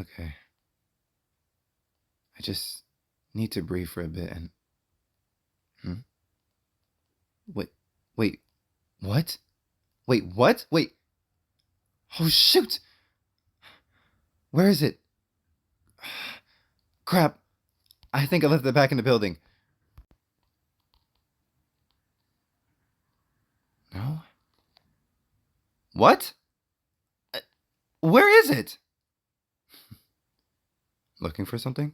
Okay. I just need to breathe for a bit and. Hmm? Wait. Wait. What? Wait, what? Wait. Oh, shoot! Where is it? Crap. I think I left it back in the building. No? What? Where is it? Looking for something?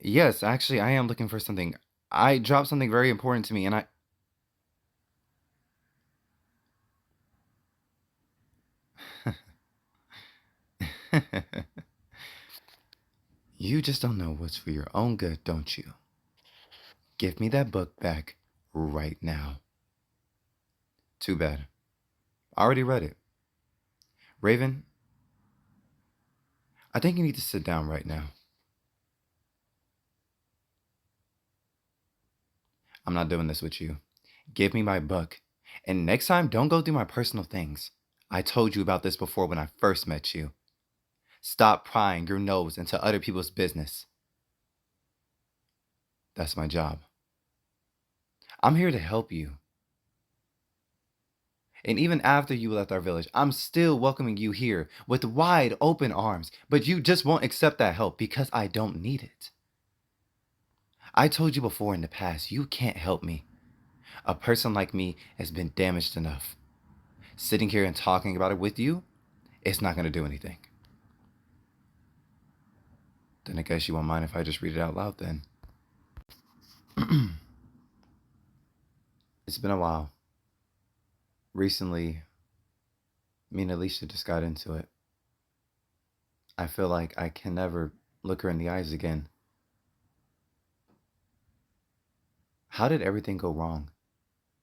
Yes, actually, I am looking for something. I dropped something very important to me, and I. You just don't know what's for your own good, don't you? Give me that book back right now. Too bad. I already read it. Raven, I think you need to sit down right now. I'm not doing this with you. Give me my book. And next time, don't go through my personal things. I told you about this before when I first met you. Stop prying your nose into other people's business. That's my job. I'm here to help you. And even after you left our village, I'm still welcoming you here with wide open arms, but you just won't accept that help because I don't need it. I told you before in the past, you can't help me. A person like me has been damaged enough. Sitting here and talking about it with you, it's not going to do anything. Then I guess you won't mind if I just read it out loud then. It's been a while. Recently, me and Alicia just got into it. I feel like I can never look her in the eyes again. How did everything go wrong?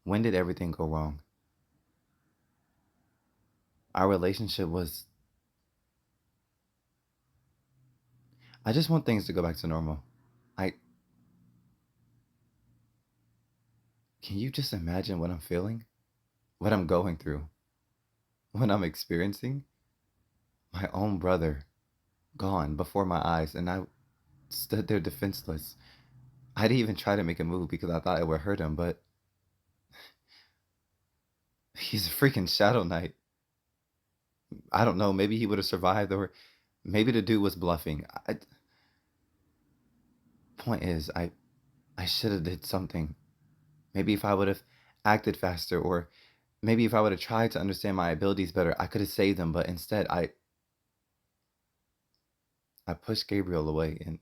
When did everything go wrong? Our relationship was. I just want things to go back to normal. I. Can you just imagine what I'm feeling? What I'm going through? What I'm experiencing? My own brother, gone before my eyes, and I stood there defenseless. I didn't even try to make a move because I thought it would hurt him, but he's a freaking Shadow Knight. I don't know, maybe he would have survived, or maybe the dude was bluffing. Point is, I should have did something. Maybe if I would have acted faster, or maybe if I would have tried to understand my abilities better, I could have saved them, but instead I pushed Gabriel away, and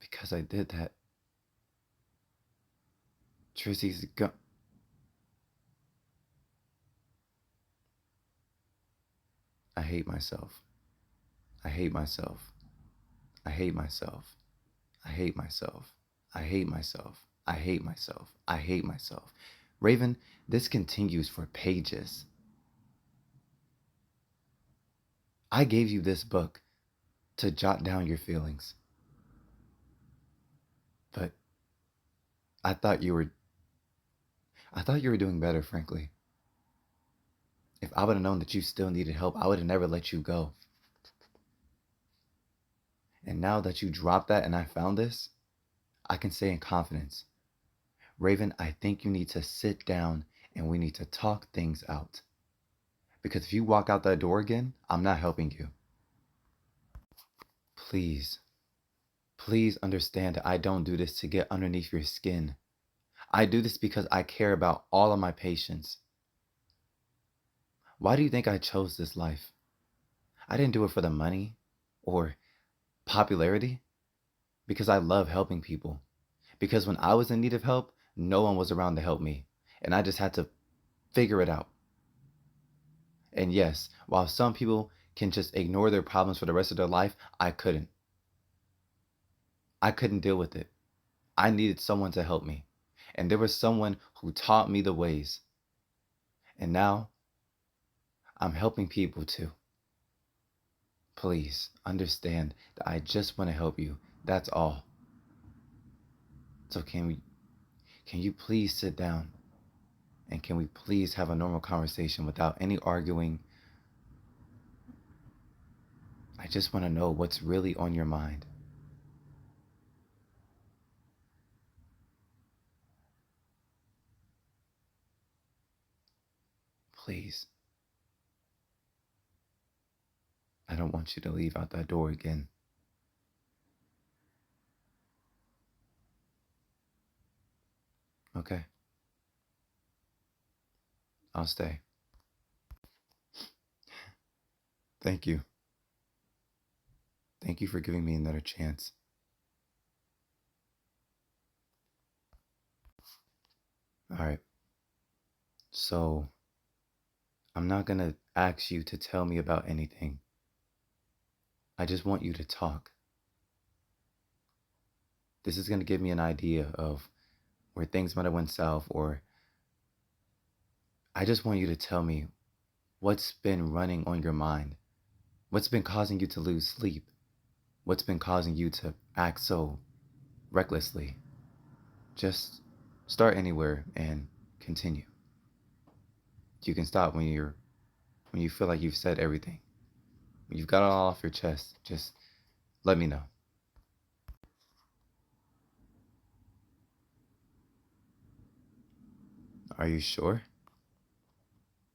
because I did that, Trizzy's go. I hate myself. I hate myself. I hate myself. I hate myself. I hate myself. I hate myself. I hate myself. Raven, this continues for pages. I gave you this book to jot down your feelings. But I thought you were doing better, frankly. If I would have known that you still needed help, I would have never let you go. And now that you dropped that and I found this, I can say in confidence, Raven, I think you need to sit down and we need to talk things out. Because if you walk out that door again, I'm not helping you. Please, please understand that I don't do this to get underneath your skin. I do this because I care about all of my patients. Why do you think I chose this life? I didn't do it for the money or popularity. Because I love helping people. Because when I was in need of help, no one was around to help me. And I just had to figure it out. And yes, while some people can just ignore their problems for the rest of their life, I couldn't. I couldn't deal with it. I needed someone to help me. And there was someone who taught me the ways. And now I'm helping people too. Please understand that I just want to help you. That's all. So can you please sit down? And can we please have a normal conversation without any arguing? I just want to know what's really on your mind. Please. I don't want you to leave out that door again. Okay, I'll stay. Thank you. Thank you for giving me another chance. All right. So, I'm not gonna ask you to tell me about anything. I just want you to talk. This is gonna give me an idea of where things might have went south, or I just want you to tell me what's been running on your mind. What's been causing you to lose sleep? What's been causing you to act so recklessly? Just start anywhere and continue. You can stop when you feel like you've said everything. When you've got it all off your chest, just let me know. Are you sure?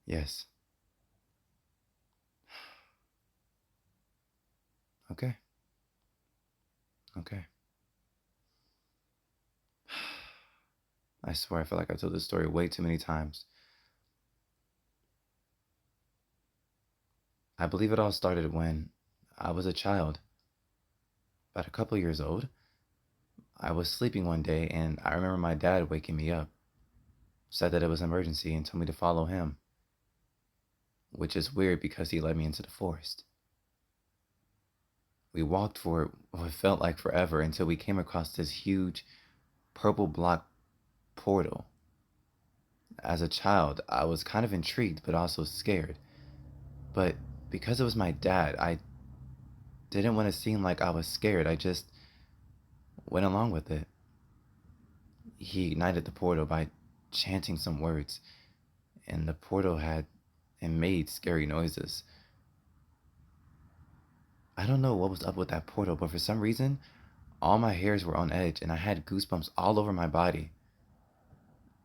Yes. Okay. Okay. I swear I feel like I've told this story way too many times. I believe it all started when I was a child, about a couple years old. I was sleeping one day and I remember my dad waking me up, said that it was an emergency and told me to follow him, which is weird because he led me into the forest. We walked for what felt like forever until we came across this huge purple block portal. As a child, I was kind of intrigued but also scared. But because it was my dad, I didn't want to seem like I was scared. I just went along with it. He ignited the portal by chanting some words, and the portal had and made scary noises. I don't know what was up with that portal, but for some reason, all my hairs were on edge and I had goosebumps all over my body.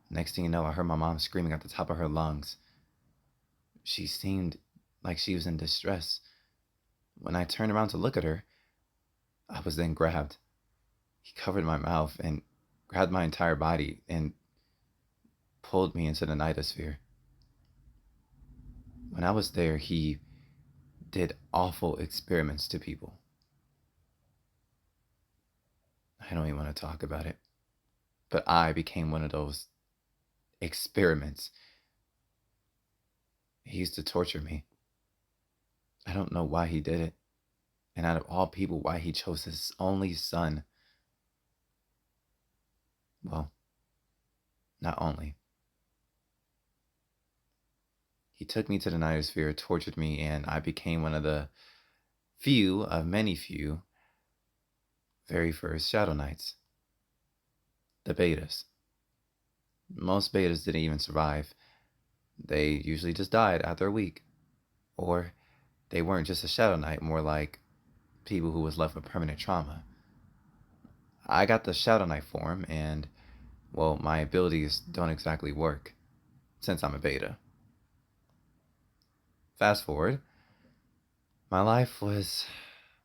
Next thing you know, I heard my mom screaming at the top of her lungs. She seemed like she was in distress. When I turned around to look at her, I was then grabbed. He covered my mouth and grabbed my entire body and pulled me into the nightosphere. When I was there, he did awful experiments to people. I don't even want to talk about it. But I became one of those experiments. He used to torture me. I don't know why he did it. And out of all people, why he chose his only son. Well, not only. He took me to the nightosphere, tortured me, and I became one of the few of many few very first Shadow Knights. The betas. Most betas didn't even survive. They usually just died after a week. Or they weren't just a Shadow Knight, more like people who was left with permanent trauma. I got the Shadow Knight form, and, well, my abilities don't exactly work, since I'm a beta. Fast forward, my life was,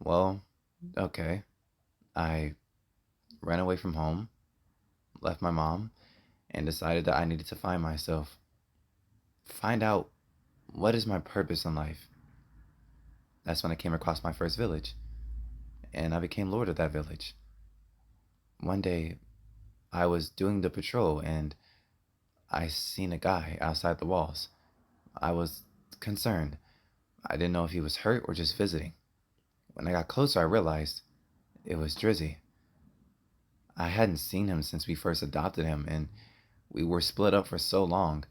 well, okay. I ran away from home, left my mom, and decided that I needed to find myself. Find out what is my purpose in life. That's when I came across my first village, and I became lord of that village. One day, I was doing the patrol, and I seen a guy outside the walls. I was concerned. I didn't know if he was hurt or just visiting. When I got closer, I realized it was Drizzy. I hadn't seen him since we first adopted him, and we were split up for so long.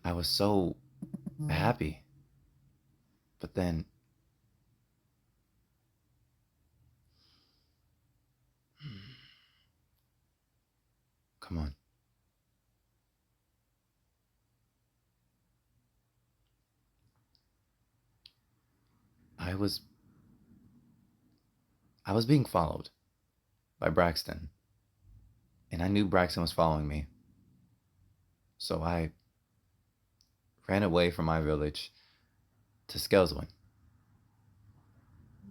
I was so happy. But then, come on. I was being followed by Braxton, and I knew Braxton was following me. So I ran away from my village to Skelswyn,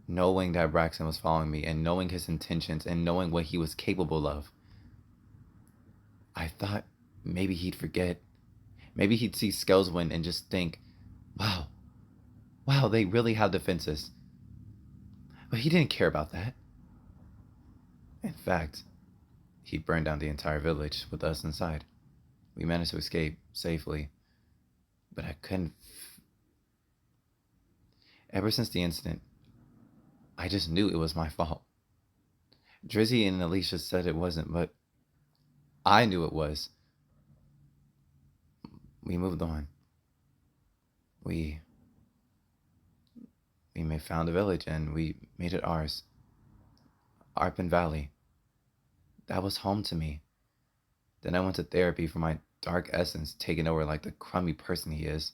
knowing that Braxton was following me and knowing his intentions and knowing what he was capable of. I thought maybe he'd forget. Maybe he'd see Skelswyn and just think, wow, wow, they really have defenses. But he didn't care about that. In fact, he burned down the entire village with us inside. We managed to escape safely, but I couldn't. Ever since the incident, I just knew it was my fault. Drizzy and Alicia said it wasn't, but I knew it was. We moved on. We found a village and we made it ours. Arpin Valley. That was home to me. Then I went to therapy for my dark essence taking over like the crummy person he is.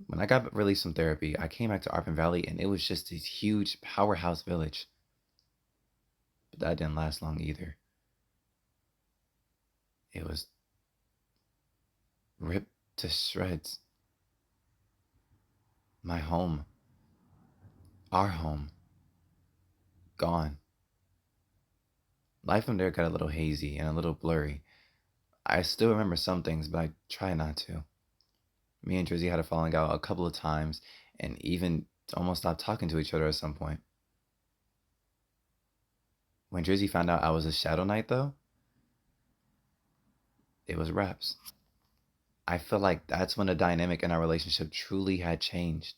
When I got released from therapy, I came back to Arpin Valley and it was just this huge powerhouse village. But that didn't last long either. It was ripped to shreds. My home, our home, gone. Life from there got a little hazy and a little blurry. I still remember some things, but I try not to. Me and Drizzy had a falling out a couple of times and even almost stopped talking to each other at some point. When Drizzy found out I was a Shadow Knight, though, it was wraps. I feel like that's when the dynamic in our relationship truly had changed.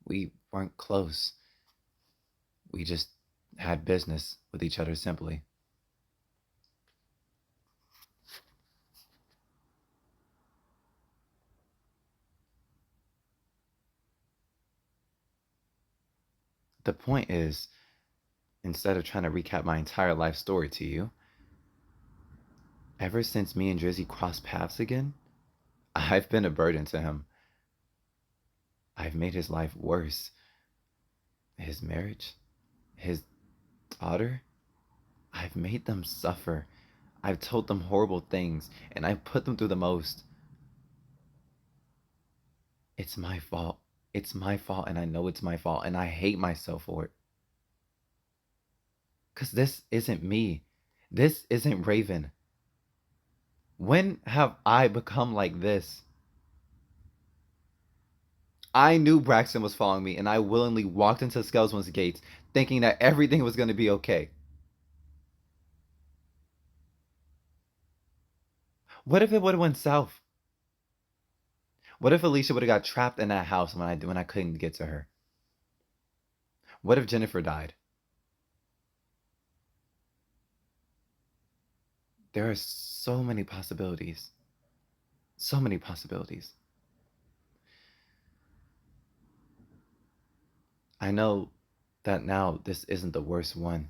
We weren't close. We just had business with each other simply. The point is, instead of trying to recap my entire life story to you, ever since me and Drizzy crossed paths again, I've been a burden to him. I've made his life worse. His marriage, his daughter, I've made them suffer. I've told them horrible things, and I've put them through the most. It's my fault. It's my fault, and I know it's my fault, and I hate myself for it. Because this isn't me. This isn't Raven. When have I become like this? I knew Braxton was following me, and I willingly walked into Skelswyn's gates thinking that everything was going to be okay. What if it would have went south? What if Alicia would have got trapped in that house when I couldn't get to her? What if Jennifer died? There are so many possibilities. So many possibilities. I know that now this isn't the worst one,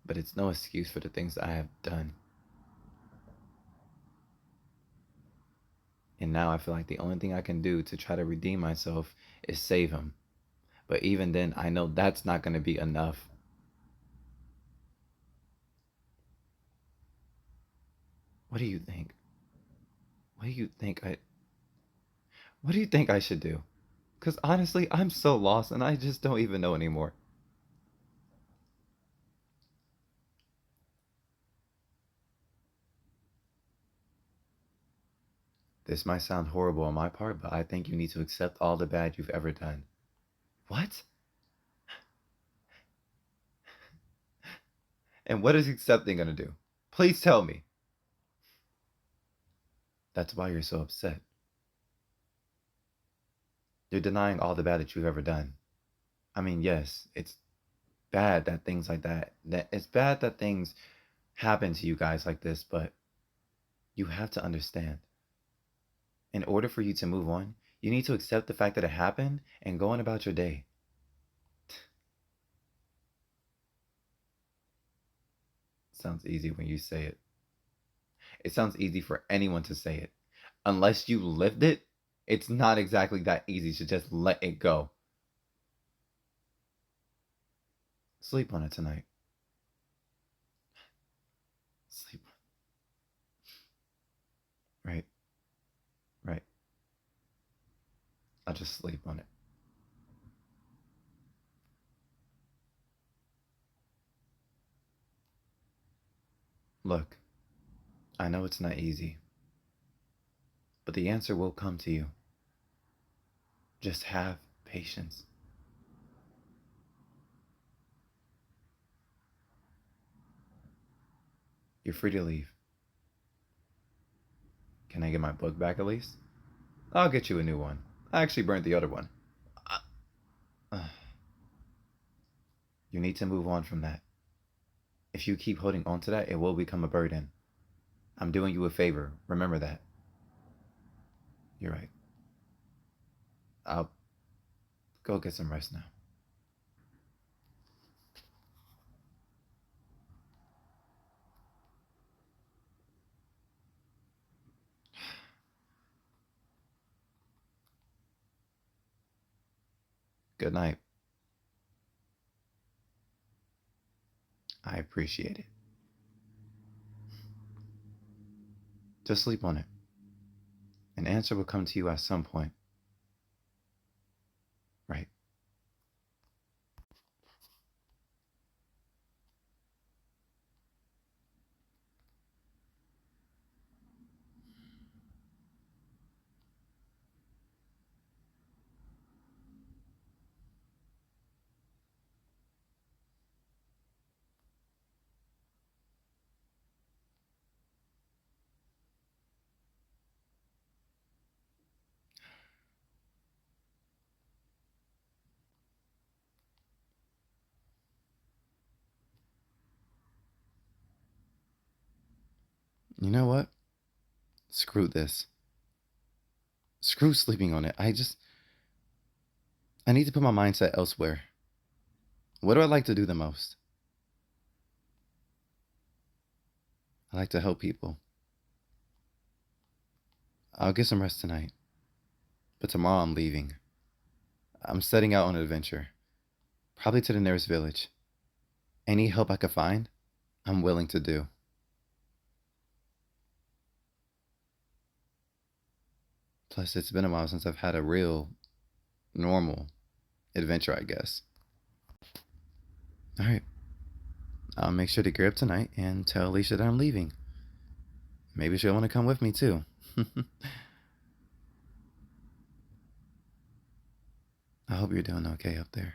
but it's no excuse for the things that I have done. And now I feel like the only thing I can do to try to redeem myself is save him. But even then, I know that's not going to be enough. What do you think? What do you think I What do you think I should do? Cuz honestly, I'm so lost and I just don't even know anymore. This might sound horrible on my part, but I think you need to accept all the bad you've ever done. What? And what is accepting going to do? Please tell me. That's why you're so upset. You're denying all the bad that you've ever done. I mean, yes, it's bad that things like that it's bad that things happen to you guys like this, but you have to understand. In order for you to move on, you need to accept the fact that it happened and go on about your day. Sounds easy when you say it. It sounds easy for anyone to say it. Unless you lived it, It's not exactly that easy to just let it go. Sleep on it tonight. Sleep. Right, right. I'll just sleep on it. Look, I know it's not easy, but the answer will come to you. Just have patience. You're free to leave. Can I get my book back at least? I'll get you a new one. I actually burnt the other one. You need to move on from that. If you keep holding on to that, it will become a burden. I'm doing you a favor. Remember that. You're right. I'll go get some rest now. Good night. I appreciate it. Just sleep on it. An answer will come to you at some point. Right. You know what? Screw this. Screw sleeping on it. I need to put my mindset elsewhere. What do I like to do the most? I like to help people. I'll get some rest tonight, but tomorrow I'm leaving. I'm setting out on an adventure, probably to the nearest village. Any help I could find, I'm willing to do. Plus, it's been a while since I've had a real, normal adventure, I guess. All right, I'll make sure to gear up tonight and tell Alicia that I'm leaving. Maybe she'll want to come with me too. I hope you're doing okay up there.